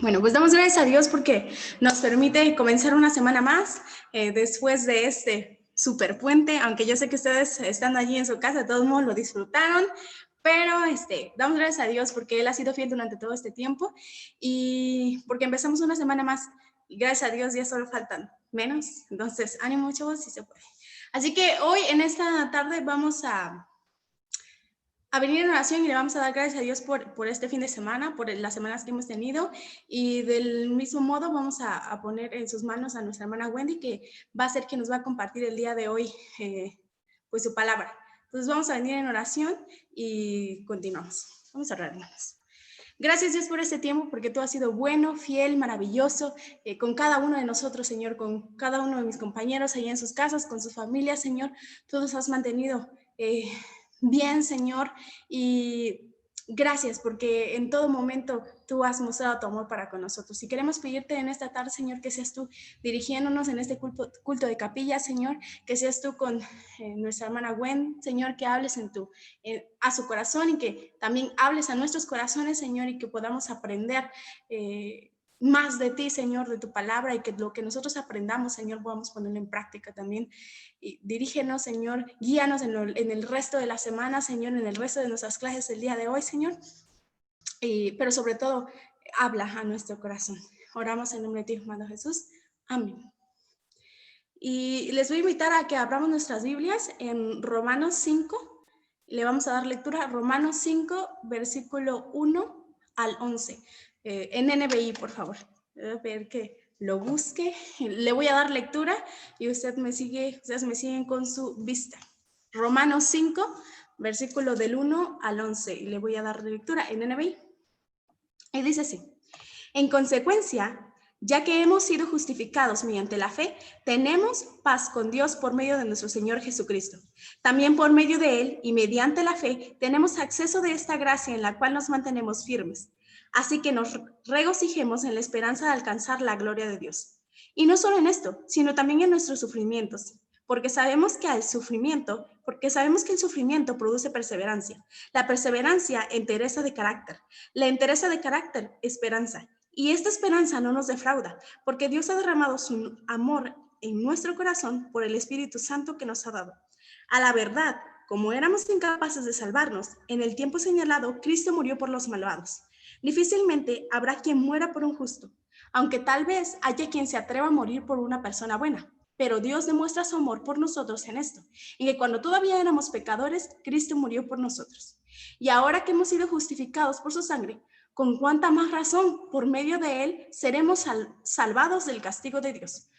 Bueno, pues damos gracias a Dios porque nos permite comenzar una semana más después de este super puente, aunque yo sé que ustedes están allí en su casa, de todos modos lo disfrutaron, pero damos gracias a Dios porque Él ha sido fiel durante todo este tiempo y porque empezamos una semana más y gracias a Dios ya solo faltan menos, entonces ánimo chavos si se puede. Así que hoy en esta tarde vamos a venir en oración y le vamos a dar gracias a Dios por este fin de semana, por las semanas que hemos tenido, y del mismo modo vamos a poner en sus manos a nuestra hermana Wendy, que va a ser quien nos va a compartir el día de hoy pues su palabra. Entonces vamos a venir en oración y continuamos. Vamos a orar, hermanos. Gracias Dios por este tiempo, porque tú has sido bueno, fiel, maravilloso, con cada uno de nosotros, Señor, con cada uno de mis compañeros allá en sus casas, con sus familias, Señor. Tú nos has mantenido bien, Señor, y gracias porque en todo momento tú has mostrado tu amor para con nosotros. Y queremos pedirte en esta tarde, Señor, que seas tú dirigiéndonos en este culto de capilla, Señor, que seas tú con nuestra hermana Gwen, Señor, que hables a su corazón y que también hables a nuestros corazones, Señor, y que podamos aprender más de ti, Señor, de tu palabra, y que lo que nosotros aprendamos, Señor, podamos ponerlo en práctica también. Y dirígenos, Señor, guíanos en el resto de la semana, Señor, en el resto de nuestras clases el día de hoy, Señor, pero sobre todo, habla a nuestro corazón. Oramos en nombre de ti, amado Jesús. Amén. Y les voy a invitar a que abramos nuestras Biblias en Romanos 5. Le vamos a dar lectura a Romanos 5, versículo 1 al 11. En NBI, por favor. Voy a pedir que lo busque. Le voy a dar lectura y ustedes me siguen con su vista. Romanos 5, versículo del 1 al 11. Y le voy a dar lectura en NBI. Y dice así: en consecuencia, ya que hemos sido justificados mediante la fe, tenemos paz con Dios por medio de nuestro Señor Jesucristo. También por medio de Él y mediante la fe tenemos acceso de esta gracia en la cual nos mantenemos firmes. Así que nos regocijemos en la esperanza de alcanzar la gloria de Dios. Y no solo en esto, sino también en nuestros sufrimientos, porque sabemos que el sufrimiento produce perseverancia. La perseverancia, entereza de carácter. La entereza de carácter, esperanza. Y esta esperanza no nos defrauda, porque Dios ha derramado su amor en nuestro corazón por el Espíritu Santo que nos ha dado. A la verdad, como éramos incapaces de salvarnos, en el tiempo señalado, Cristo murió por los malvados. Difícilmente habrá quien muera por un justo, aunque tal vez haya quien se atreva a morir por una persona buena. Pero Dios demuestra su amor por nosotros en esto, en que cuando todavía éramos pecadores, Cristo murió por nosotros. Y ahora que hemos sido justificados por su sangre, con cuánta más razón, por medio de Él, seremos salvados del castigo de Dios.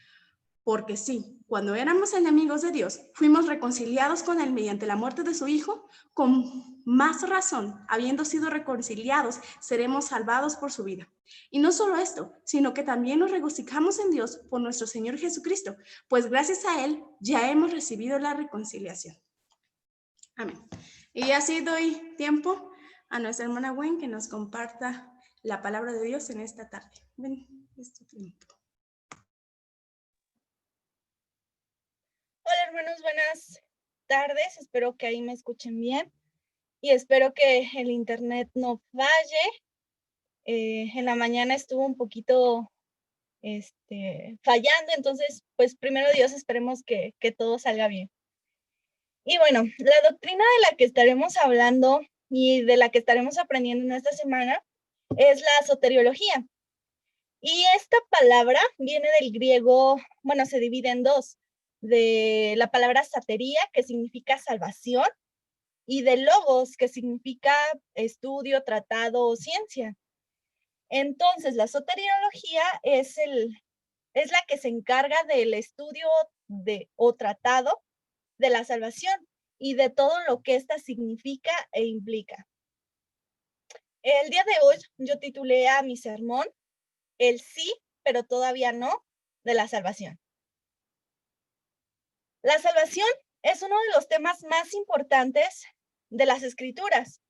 Porque sí, cuando éramos enemigos de Dios, fuimos reconciliados con Él mediante la muerte de su Hijo, con más razón, habiendo sido reconciliados, seremos salvados por su vida. Y no solo esto, sino que también nos regocijamos en Dios por nuestro Señor Jesucristo, pues gracias a Él ya hemos recibido la reconciliación. Amén. Y así doy tiempo a nuestra hermana Gwen que nos comparta la palabra de Dios en esta tarde. Ven, es tu tiempo. Hola hermanos, buenas tardes. Espero que ahí me escuchen bien y espero que el internet no falle. En la mañana estuvo un poquito fallando, entonces pues primero Dios, esperemos que todo salga bien. Y bueno, la doctrina de la que estaremos hablando y de la que estaremos aprendiendo en esta semana es la soteriología. Y esta palabra viene del griego, bueno, se divide en dos, de la palabra satería, que significa salvación, y de logos, que significa estudio, tratado o ciencia. Entonces, la soteriología es la que se encarga del estudio o tratado de la salvación y de todo lo que ésta significa e implica. El día de hoy yo titulé a mi sermón el sí, pero todavía no, de la salvación. La salvación es uno de los temas más importantes de las Escrituras,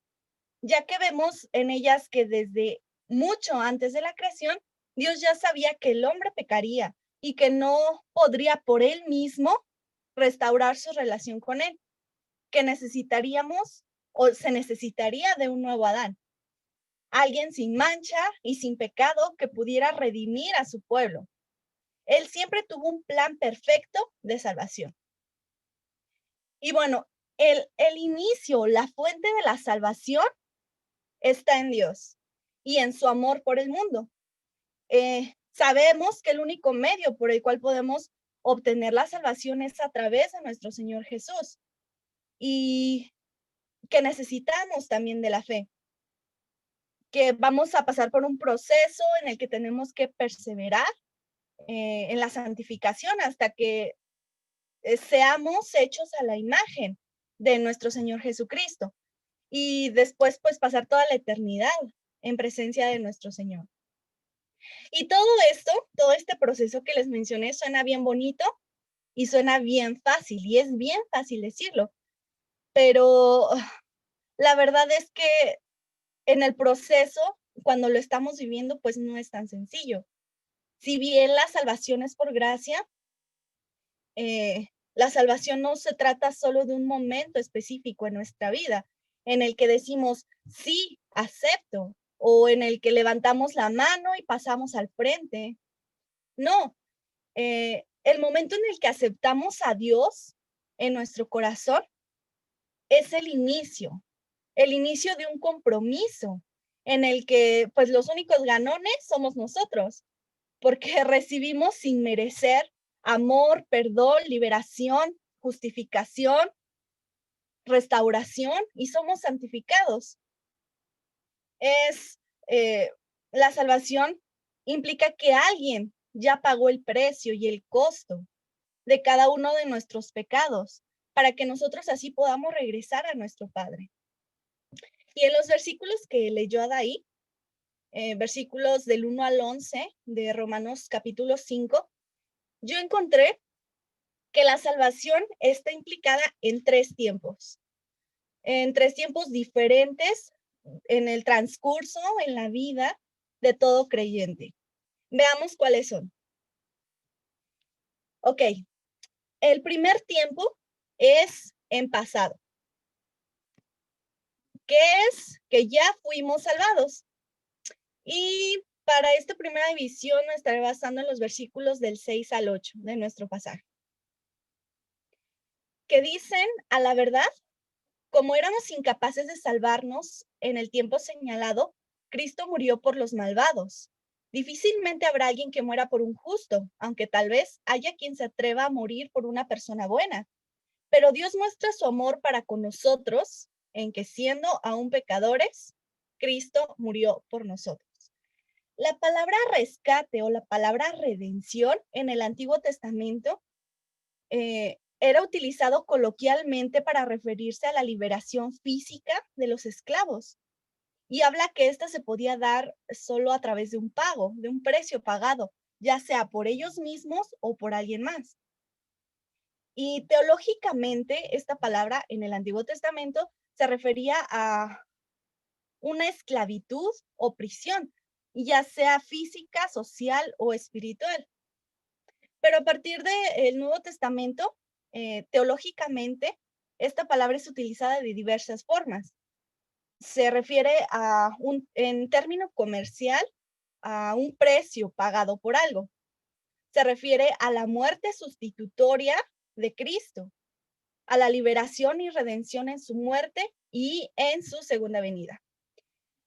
ya que vemos en ellas que desde mucho antes de la creación, Dios ya sabía que el hombre pecaría y que no podría por él mismo restaurar su relación con él, que necesitaríamos o se necesitaría de un nuevo Adán. alguien sin mancha y sin pecado que pudiera redimir a su pueblo. Él siempre tuvo un plan perfecto de salvación. Y bueno, el inicio, la fuente de la salvación está en Dios y en su amor por el mundo. Sabemos que el único medio por el cual podemos obtener la salvación es a través de nuestro Señor Jesús y que necesitamos también de la fe, que vamos a pasar por un proceso en el que tenemos que perseverar en la santificación hasta que seamos hechos a la imagen de nuestro Señor Jesucristo y después pues pasar toda la eternidad en presencia de nuestro Señor. Y todo esto, todo este proceso que les mencioné suena bien bonito y suena bien fácil y es bien fácil decirlo, pero la verdad es que en el proceso, cuando lo estamos viviendo, pues no es tan sencillo. Si bien la salvación es por gracia, la salvación no se trata solo de un momento específico en nuestra vida, en el que decimos, sí, acepto, o en el que levantamos la mano y pasamos al frente. No, el momento en el que aceptamos a Dios en nuestro corazón es el inicio de un compromiso en el que pues los únicos ganones somos nosotros, porque recibimos sin merecer amor, perdón, liberación, justificación, restauración y somos santificados. Es la salvación implica que alguien ya pagó el precio y el costo de cada uno de nuestros pecados para que nosotros así podamos regresar a nuestro Padre. Y en los versículos que leyó Adaí, versículos del 1 al 11 de Romanos capítulo 5, yo encontré que la salvación está implicada en tres tiempos diferentes en el transcurso, en la vida de todo creyente. Veamos cuáles son. Ok, el primer tiempo es en pasado, que es que ya fuimos salvados. Y para esta primera división me estaré basando en los versículos del 6 al 8 de nuestro pasaje, que dicen, a la verdad, como éramos incapaces de salvarnos en el tiempo señalado, Cristo murió por los malvados. Difícilmente habrá alguien que muera por un justo, aunque tal vez haya quien se atreva a morir por una persona buena. Pero Dios muestra su amor para con nosotros en que siendo aún pecadores, Cristo murió por nosotros. La palabra rescate o la palabra redención en el Antiguo Testamento era utilizado coloquialmente para referirse a la liberación física de los esclavos. Y habla que esta se podía dar solo a través de un pago, de un precio pagado, ya sea por ellos mismos o por alguien más. Y teológicamente, esta palabra en el Antiguo Testamento se refería a una esclavitud o prisión, ya sea física, social o espiritual. Pero a partir del Nuevo Testamento, teológicamente, esta palabra es utilizada de diversas formas. Se refiere en término comercial, a un precio pagado por algo. Se refiere a la muerte sustitutoria de Cristo, a la liberación y redención en su muerte y en su segunda venida.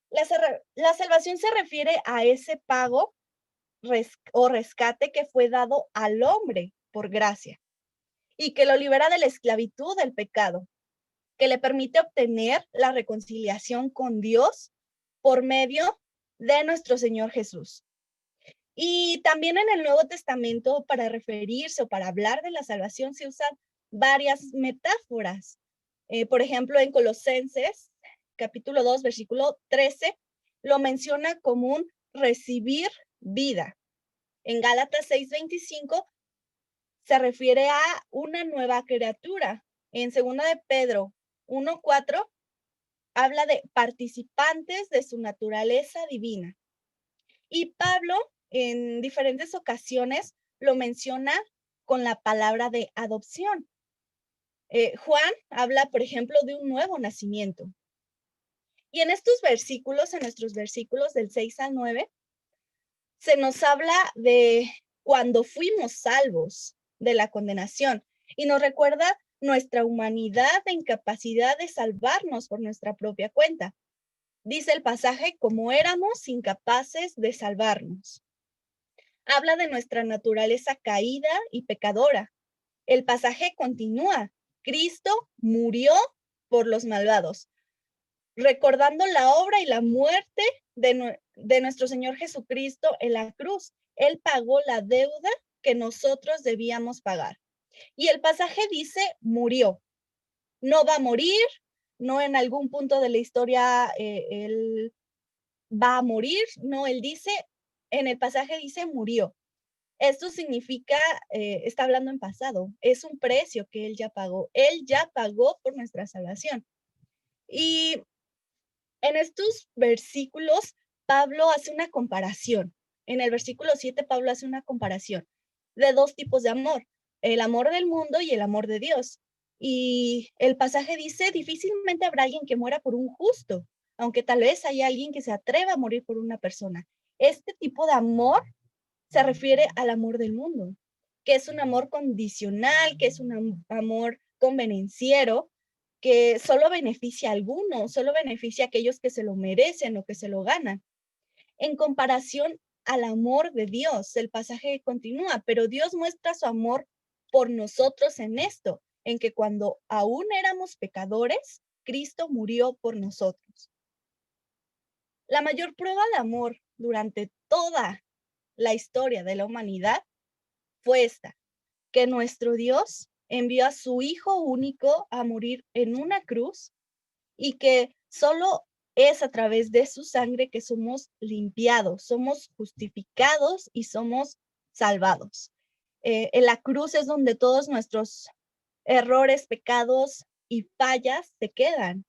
La salvación se refiere a ese pago o rescate que fue dado al hombre por gracia y que lo libera de la esclavitud del pecado, que le permite obtener la reconciliación con Dios por medio de nuestro Señor Jesús. Y también en el Nuevo Testamento, para referirse o para hablar de la salvación, se usan varias metáforas. Por ejemplo, en Colosenses, capítulo 2, versículo 13, lo menciona como un recibir vida. En Gálatas 6:25 se refiere a una nueva criatura. En 2 de Pedro 1:4 habla de participantes de su naturaleza divina. Y Pablo en diferentes ocasiones lo menciona con la palabra de adopción. Juan habla, por ejemplo, de un nuevo nacimiento. Y en estos versículos, en nuestros versículos del 6 al 9, se nos habla de cuando fuimos salvos de la condenación y nos recuerda nuestra humanidad e incapacidad de salvarnos por nuestra propia cuenta. Dice el pasaje, como éramos incapaces de salvarnos. Habla de nuestra naturaleza caída y pecadora. El pasaje continúa. Cristo murió por los malvados, recordando la obra y la muerte de nuestro Señor Jesucristo en la cruz. Él pagó la deuda que nosotros debíamos pagar. Y el pasaje dice, murió. No va a morir, no en algún punto de la historia él va a morir, no, él dice, en el pasaje dice, murió. Esto significa, está hablando en pasado, es un precio que él ya pagó por nuestra salvación. Y en estos versículos, Pablo hace una comparación. En el versículo 7, Pablo hace una comparación de dos tipos de amor, el amor del mundo y el amor de Dios. Y el pasaje dice, difícilmente habrá alguien que muera por un justo, aunque tal vez haya alguien que se atreva a morir por una persona. Este tipo de amor se refiere al amor del mundo, que es un amor condicional, que es un amor convenenciero, que solo beneficia a algunos, solo beneficia a aquellos que se lo merecen o que se lo ganan. En comparación al amor de Dios, el pasaje continúa, pero Dios muestra su amor por nosotros en esto, en que cuando aún éramos pecadores, Cristo murió por nosotros. La mayor prueba de amor durante toda la historia de la humanidad fue esta, que nuestro Dios envió a su Hijo único a morir en una cruz y que solo es a través de su sangre que somos limpiados, somos justificados y somos salvados. En la cruz es donde todos nuestros errores, pecados y fallas se quedan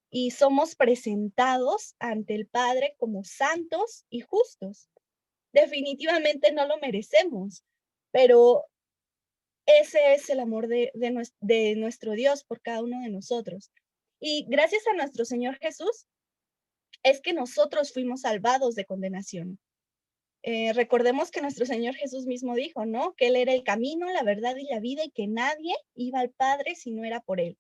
y somos presentados ante el Padre como santos y justos. Definitivamente no lo merecemos, pero ese es el amor de nuestro Dios por cada uno de nosotros. Y gracias a nuestro Señor Jesús es que nosotros fuimos salvados de condenación. Recordemos que nuestro Señor Jesús mismo dijo, ¿no? Que Él era el camino, la verdad y la vida y que nadie iba al Padre si no era por Él.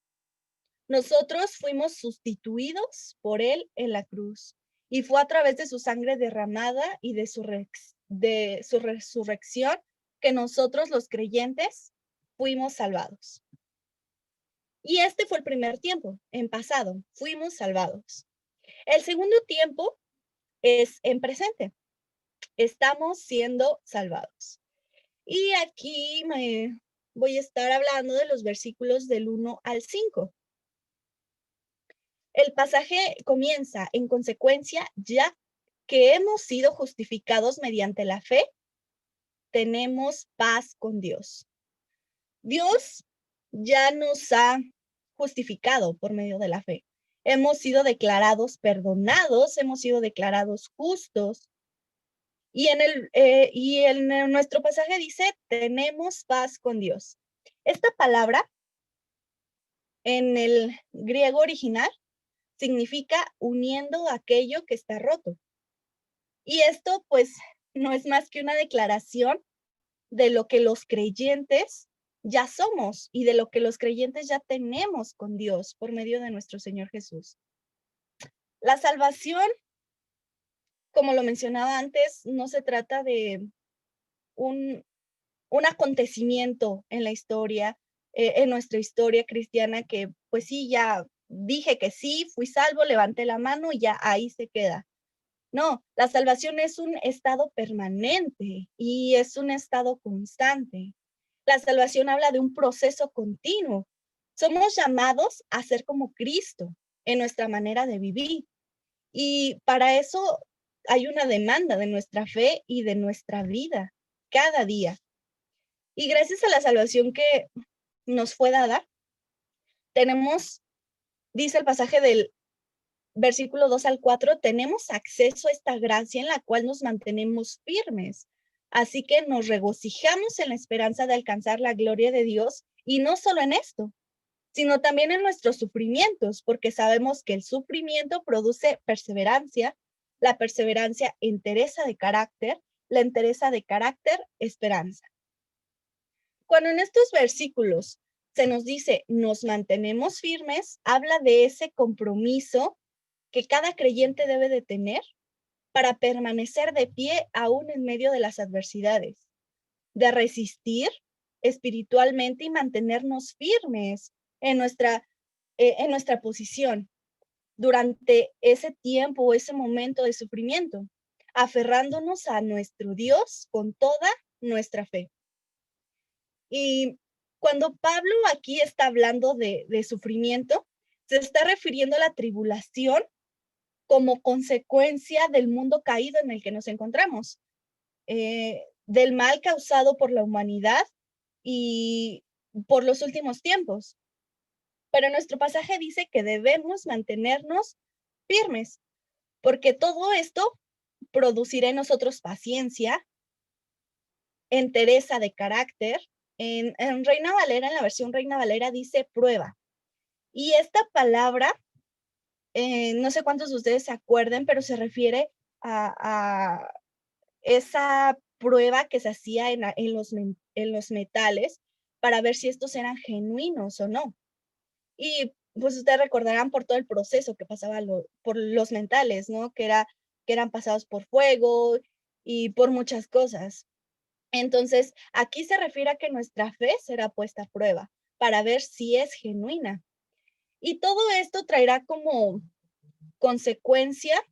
Nosotros fuimos sustituidos por Él en la cruz y fue a través de su sangre derramada y de su resurrección que nosotros los creyentes fuimos salvados. Y este fue el primer tiempo, en pasado, fuimos salvados. El segundo tiempo es en presente, estamos siendo salvados. Y aquí me voy a estar hablando de los versículos del 1 al 5. El pasaje comienza, en consecuencia, ya que hemos sido justificados mediante la fe, tenemos paz con Dios. Dios ya nos ha justificado por medio de la fe. Hemos sido declarados perdonados, hemos sido declarados justos. Y en nuestro pasaje dice, tenemos paz con Dios. Esta palabra en el griego original significa uniendo aquello que está roto. Y esto pues no es más que una declaración de lo que los creyentes ya somos y de lo que los creyentes ya tenemos con Dios por medio de nuestro Señor Jesús. La salvación, como lo mencionaba antes, no se trata de un acontecimiento en la historia, en nuestra historia cristiana, que pues sí, ya dije que sí, fui salvo, levanté la mano y ya ahí se queda. No, la salvación es un estado permanente y es un estado constante. La salvación habla de un proceso continuo. Somos llamados a ser como Cristo en nuestra manera de vivir. Y para eso hay una demanda de nuestra fe y de nuestra vida cada día. Y gracias a la salvación que nos fue dada, tenemos, dice el pasaje del versículo 2 al 4, tenemos acceso a esta gracia en la cual nos mantenemos firmes. Así que nos regocijamos en la esperanza de alcanzar la gloria de Dios y no solo en esto, sino también en nuestros sufrimientos, porque sabemos que el sufrimiento produce perseverancia, la perseverancia entereza de carácter, la entereza de carácter, esperanza. Cuando en estos versículos se nos dice nos mantenemos firmes, habla de ese compromiso que cada creyente debe de tener para permanecer de pie aún en medio de las adversidades, de resistir espiritualmente y mantenernos firmes en nuestra posición durante ese tiempo o ese momento de sufrimiento, aferrándonos a nuestro Dios con toda nuestra fe. Y cuando Pablo aquí está hablando de sufrimiento, se está refiriendo a la tribulación como consecuencia del mundo caído en el que nos encontramos, del mal causado por la humanidad y por los últimos tiempos. Pero nuestro pasaje dice que debemos mantenernos firmes, porque todo esto producirá en nosotros paciencia, entereza de carácter. En Reina Valera, en la versión Reina Valera, dice prueba. Y esta palabra, no sé cuántos de ustedes se acuerden, pero se refiere a esa prueba que se hacía en los metales para ver si estos eran genuinos o no. Y pues ustedes recordarán por todo el proceso que pasaba por los metales, ¿no? Que eran pasados por fuego y por muchas cosas. Entonces, aquí se refiere a que nuestra fe será puesta a prueba para ver si es genuina. Y todo esto traerá como consecuencia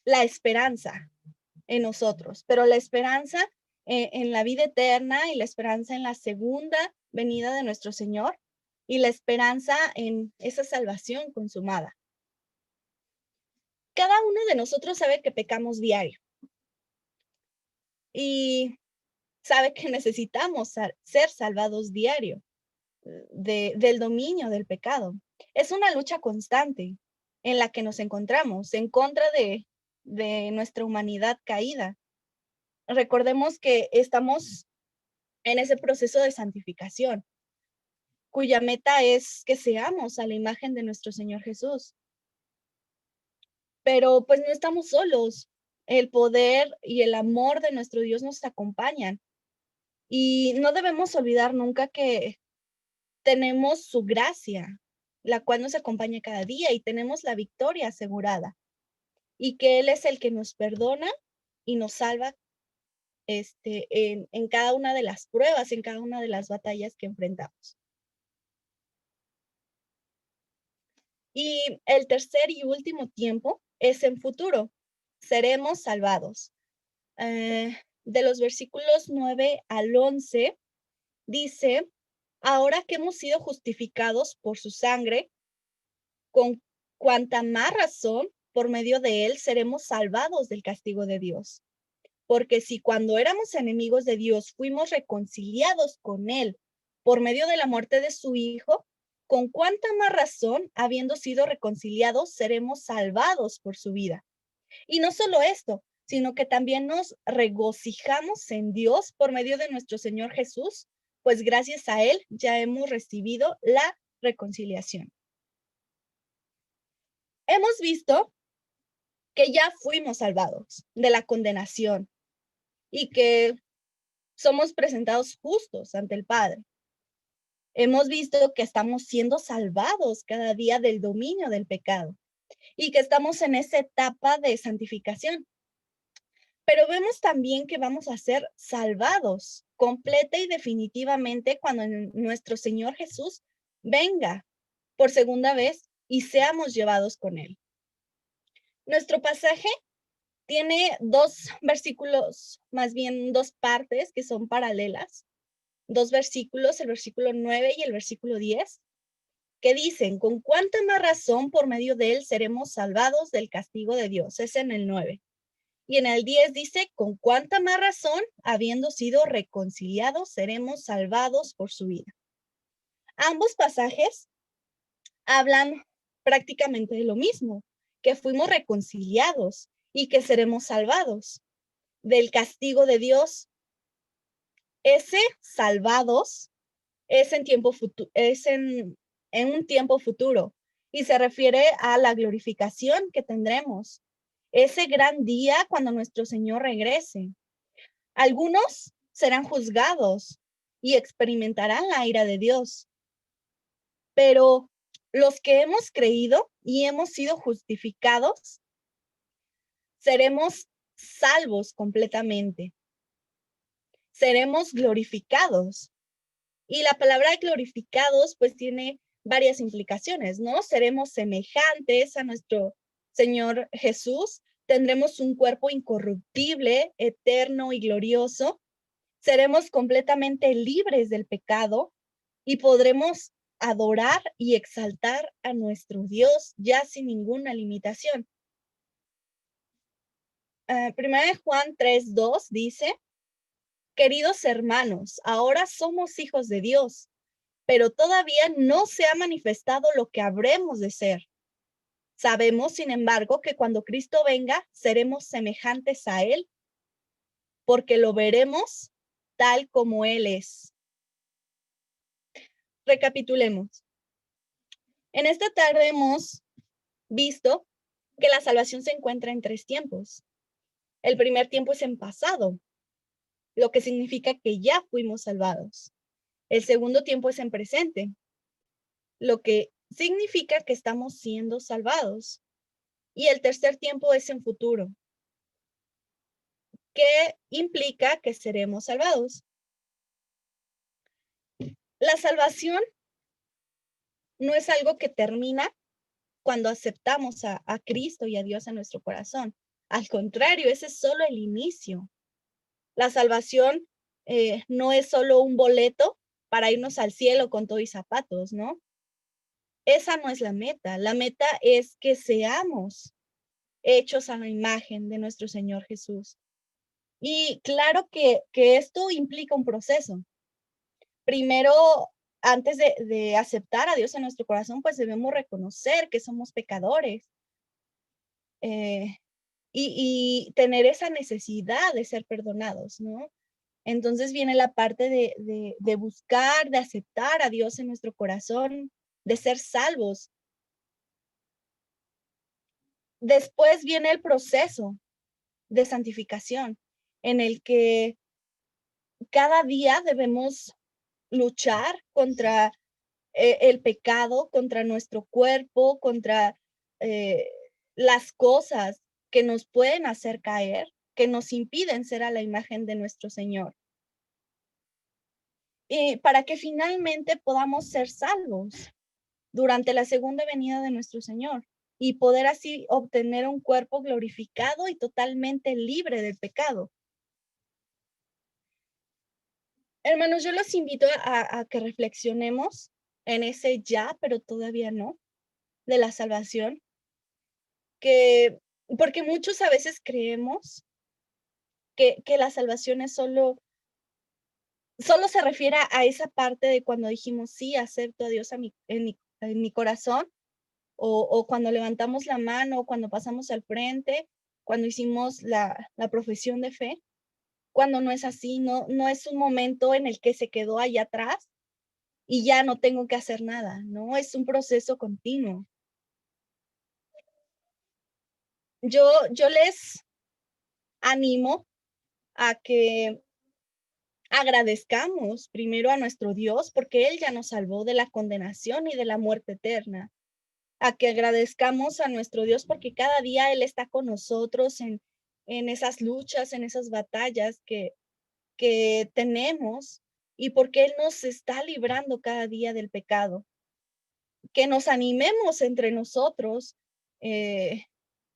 la esperanza en nosotros, pero la esperanza en la vida eterna y la esperanza en la segunda venida de nuestro Señor y la esperanza en esa salvación consumada. Cada uno de nosotros sabe que pecamos diario y sabe que necesitamos ser salvados diario del dominio del pecado. Es una lucha constante en la que nos encontramos en contra de nuestra humanidad caída. Recordemos que estamos en ese proceso de santificación, cuya meta es que seamos a la imagen de nuestro Señor Jesús. Pero pues no estamos solos. El poder y el amor de nuestro Dios nos acompañan. Y no debemos olvidar nunca que tenemos su gracia, la cual nos acompaña cada día y tenemos la victoria asegurada. Y que Él es el que nos perdona y nos salva en cada una de las pruebas, en cada una de las batallas que enfrentamos. Y el tercer y último tiempo es en futuro. Seremos salvados. De los versículos 9 al 11, dice, ahora que hemos sido justificados por su sangre, con cuanta más razón, por medio de él, seremos salvados del castigo de Dios. Porque si cuando éramos enemigos de Dios fuimos reconciliados con él por medio de la muerte de su Hijo, con cuánta más razón, habiendo sido reconciliados, seremos salvados por su vida. Y no solo esto, sino que también nos regocijamos en Dios por medio de nuestro Señor Jesús, pues gracias a él ya hemos recibido la reconciliación. Hemos visto que ya fuimos salvados de la condenación y que somos presentados justos ante el Padre. Hemos visto que estamos siendo salvados cada día del dominio del pecado y que estamos en esa etapa de santificación. Pero vemos también que vamos a ser salvados completa y definitivamente cuando nuestro Señor Jesús venga por segunda vez y seamos llevados con él. Nuestro pasaje tiene dos versículos, más bien dos partes que son paralelas. Dos versículos, el versículo 9 y el versículo 10, que dicen, con cuánta más razón por medio de él seremos salvados del castigo de Dios. Es en el 9. Y en el 10 dice, con cuánta más razón, habiendo sido reconciliados, seremos salvados por su vida. Ambos pasajes hablan prácticamente de lo mismo, que fuimos reconciliados y que seremos salvados del castigo de Dios Ese salvados es en un tiempo futuro y se refiere a la glorificación que tendremos, ese gran día cuando nuestro Señor regrese. Algunos serán juzgados y experimentarán la ira de Dios, pero los que hemos creído y hemos sido justificados, seremos salvos completamente, seremos glorificados. Y la palabra glorificados pues tiene varias implicaciones, ¿no? Seremos semejantes a nuestro Señor Jesús, tendremos un cuerpo incorruptible, eterno y glorioso, seremos completamente libres del pecado y podremos adorar y exaltar a nuestro Dios ya sin ninguna limitación. Primera de Juan 3:2 dice, queridos hermanos, ahora somos hijos de Dios, pero todavía no se ha manifestado lo que habremos de ser. Sabemos, sin embargo, que cuando Cristo venga, seremos semejantes a Él, porque lo veremos tal como Él es. Recapitulemos. En esta tarde hemos visto que la salvación se encuentra en 3 tiempos. El primer tiempo es en pasado, lo que significa que ya fuimos salvados. El segundo tiempo es en presente, lo que significa que estamos siendo salvados. Y el tercer tiempo es en futuro, que implica que seremos salvados. La salvación no es algo que termina cuando aceptamos a Cristo y a Dios en nuestro corazón. Al contrario, ese es solo el inicio. La salvación no es solo un boleto para irnos al cielo con todo y zapatos, ¿no? Esa no es la meta. La meta es que seamos hechos a la imagen de nuestro Señor Jesús. Y claro que esto implica un proceso. Primero, antes de aceptar a Dios en nuestro corazón, pues debemos reconocer que somos pecadores y tener esa necesidad de ser perdonados, ¿no? Entonces viene la parte de buscar, de aceptar a Dios en nuestro corazón, de ser salvos. Después viene el proceso de santificación en el que cada día debemos luchar contra el pecado, contra nuestro cuerpo, contra eh, las cosas que nos pueden hacer caer, que nos impiden ser a la imagen de nuestro Señor. Y para que finalmente podamos ser salvos durante la segunda venida de nuestro Señor y poder así obtener un cuerpo glorificado y totalmente libre del pecado. Hermanos, yo los invito a que reflexionemos en ese ya, pero todavía no, de la salvación, porque muchos a veces creemos que la salvación es solo se refiere a esa parte de cuando dijimos, sí, acepto a Dios en mi corazón, o cuando levantamos la mano, o cuando pasamos al frente, cuando hicimos la profesión de fe, cuando no es así, no es un momento en el que se quedó allá atrás y ya no tengo que hacer nada, ¿no? Es un proceso continuo. Yo les animo a que agradezcamos primero a nuestro Dios porque Él ya nos salvó de la condenación y de la muerte eterna. A que agradezcamos a nuestro Dios porque cada día Él está con nosotros en esas luchas, en esas batallas que tenemos y porque Él nos está librando cada día del pecado. Que nos animemos entre nosotros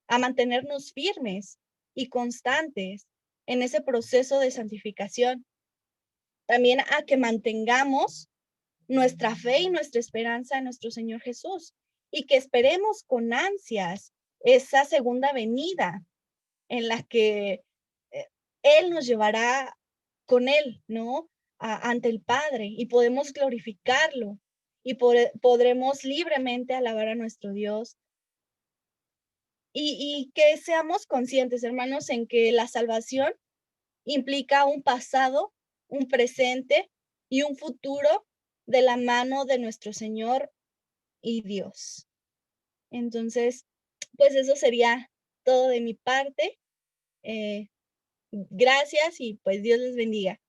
a mantenernos firmes y constantes en ese proceso de santificación. También a que mantengamos nuestra fe y nuestra esperanza en nuestro Señor Jesús y que esperemos con ansias esa segunda venida en la que Él nos llevará con Él, ¿no? Ante el Padre y podemos glorificarlo y podremos libremente alabar a nuestro Dios. Y que seamos conscientes, hermanos, en que la salvación implica un pasado un presente y un futuro de la mano de nuestro Señor y Dios. Entonces, pues eso sería todo de mi parte. Gracias y pues Dios les bendiga.